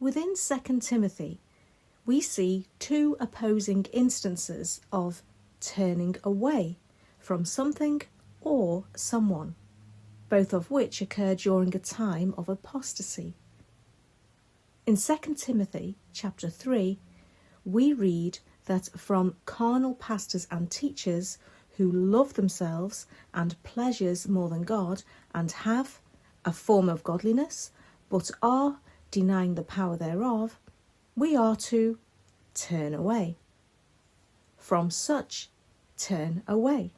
within 2 Timothy, we see two opposing instances of turning away from something or someone, both of which occur during a time of apostasy. In 2 Timothy chapter 3, we read that from carnal pastors and teachers who love themselves and pleasures more than God, and have a form of godliness, but are denying the power thereof, we are to turn away. From such, turn away.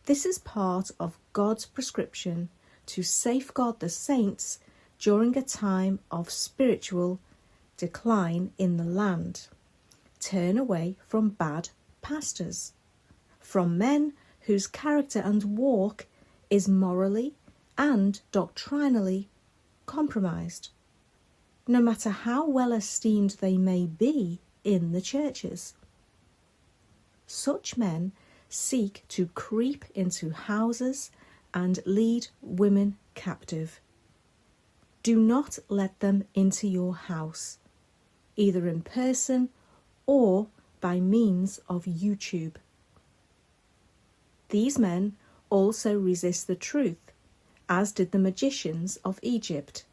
This is part of God's prescription to safeguard the saints during a time of spiritual decline in the land. Turn away from bad pastors, from men whose character and walk is morally and doctrinally compromised, no matter how well esteemed they may be in the churches. Such men seek to creep into houses and lead women captive. Do not let them into your house, either in person or by means of YouTube. These men also resist the truth, as did the magicians of Egypt.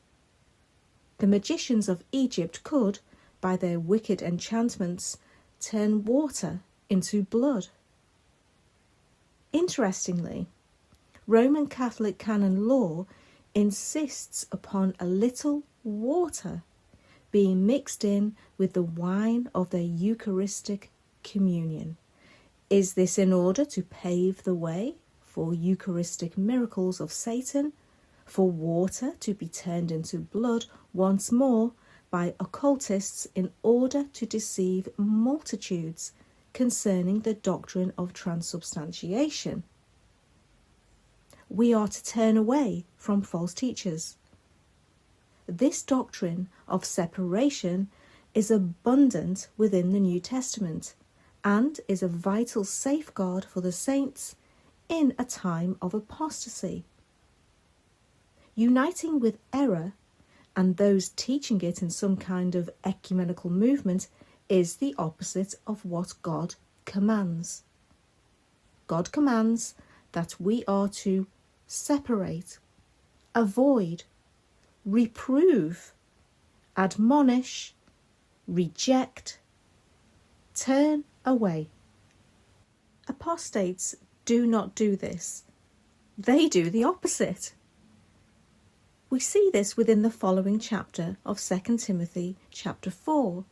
The magicians of Egypt could, by their wicked enchantments, turn water into blood. Interestingly, Roman Catholic canon law insists upon a little water being mixed in with the wine of their Eucharistic communion. Is this in order to pave the way for Eucharistic miracles of Satan, for water to be turned into blood once more by occultists in order to deceive multitudes concerning the doctrine of transubstantiation? We are to turn away from false teachers. This doctrine of separation is abundant within the New Testament and is a vital safeguard for the saints in a time of apostasy. Uniting with error and those teaching it in some kind of ecumenical movement is the opposite of what God commands. God commands that we are to separate, avoid, reprove, admonish, reject, turn away. Apostates do not do this. They do the opposite. We see this within the following chapter of 2 Timothy chapter 4.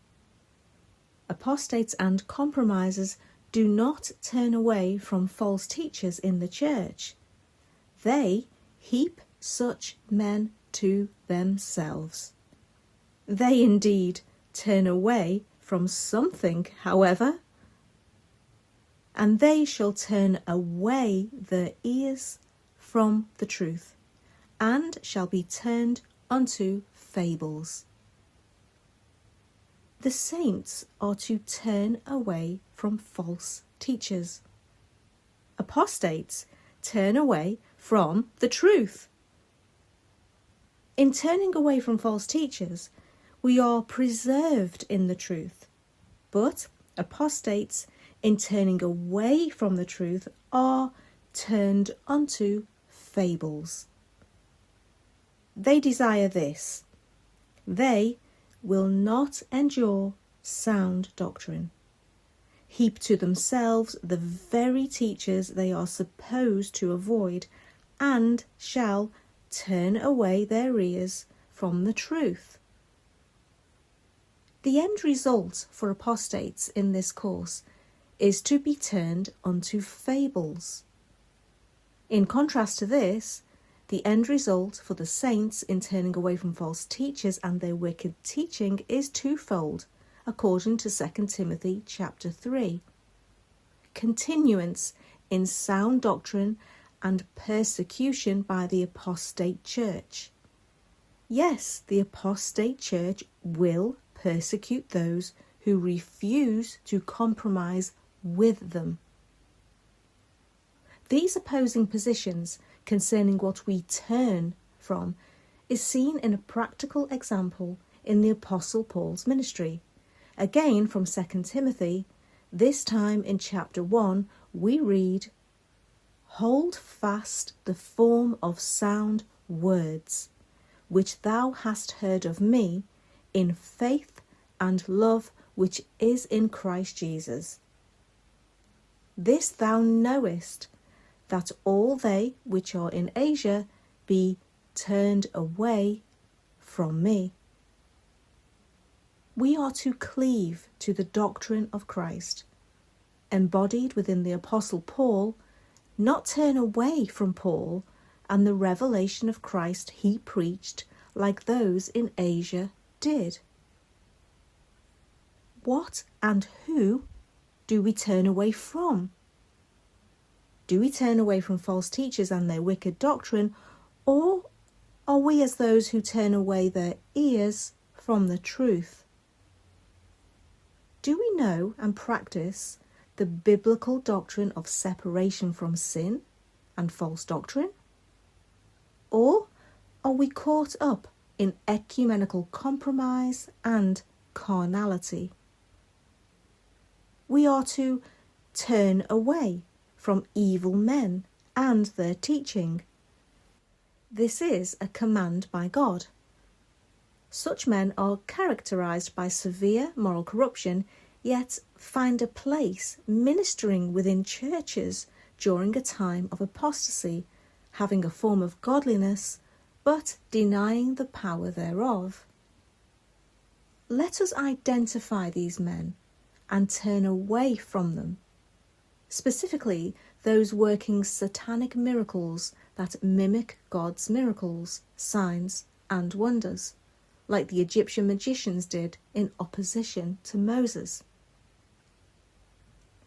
Apostates and compromisers do not turn away from false teachers in the church. They heap such men to themselves. They indeed turn away from something, however, and they shall turn away their ears from the truth, and shall be turned unto fables. The saints are to turn away from false teachers. Apostates turn away from the truth. In turning away from false teachers, we are preserved in the truth, but apostates, in turning away from the truth, are turned unto fables. They desire this: they will not endure sound doctrine, heap to themselves the very teachers they are supposed to avoid, and shall turn away their ears from the truth. The end result for apostates in this course is to be turned unto fables. In contrast to this, the end result for the saints in turning away from false teachers and their wicked teaching is twofold, according to 2 Timothy chapter 3. Continuance in sound doctrine and persecution by the apostate church. Yes, the apostate church will persecute those who refuse to compromise with them. These opposing positions concerning what we turn from is seen in a practical example in the Apostle Paul's ministry. Again from 2 Timothy, this time in chapter 1, we read, "Hold fast the form of sound words, which thou hast heard of me, in faith and love which is in Christ Jesus. This thou knowest, that all they which are in Asia be turned away from me." We are to cleave to the doctrine of Christ, embodied within the Apostle Paul, not turn away from Paul and the revelation of Christ he preached like those in Asia did. What and who do we turn away from? Do we turn away from false teachers and their wicked doctrine, or are we as those who turn away their ears from the truth? Do we know and practice the biblical doctrine of separation from sin and false doctrine? Or are we caught up in ecumenical compromise and carnality? We are to turn away from evil men and their teaching. This is a command by God. Such men are characterized by severe moral corruption, yet find a place ministering within churches during a time of apostasy, having a form of godliness, but denying the power thereof. Let us identify these men and turn away from them, specifically those working satanic miracles that mimic God's miracles, signs and wonders, like the Egyptian magicians did in opposition to Moses.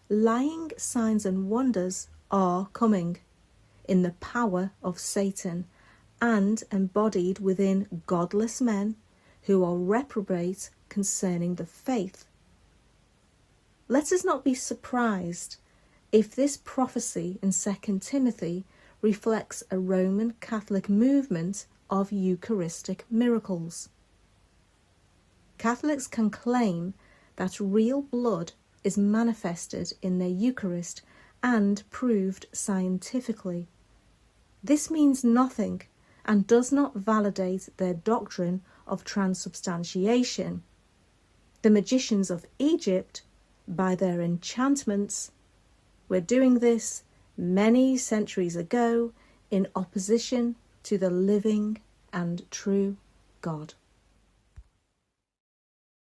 Lying signs and wonders are coming in the power of Satan and embodied within godless men who are reprobate concerning the faith. Let us not be surprised if this prophecy in 2 Timothy reflects a Roman Catholic movement of Eucharistic miracles. Catholics can claim that real blood is manifested in their Eucharist and proved scientifically. This means nothing and does not validate their doctrine of transubstantiation. The magicians of Egypt, by their enchantments, were doing this many centuries ago in opposition to the living and true God.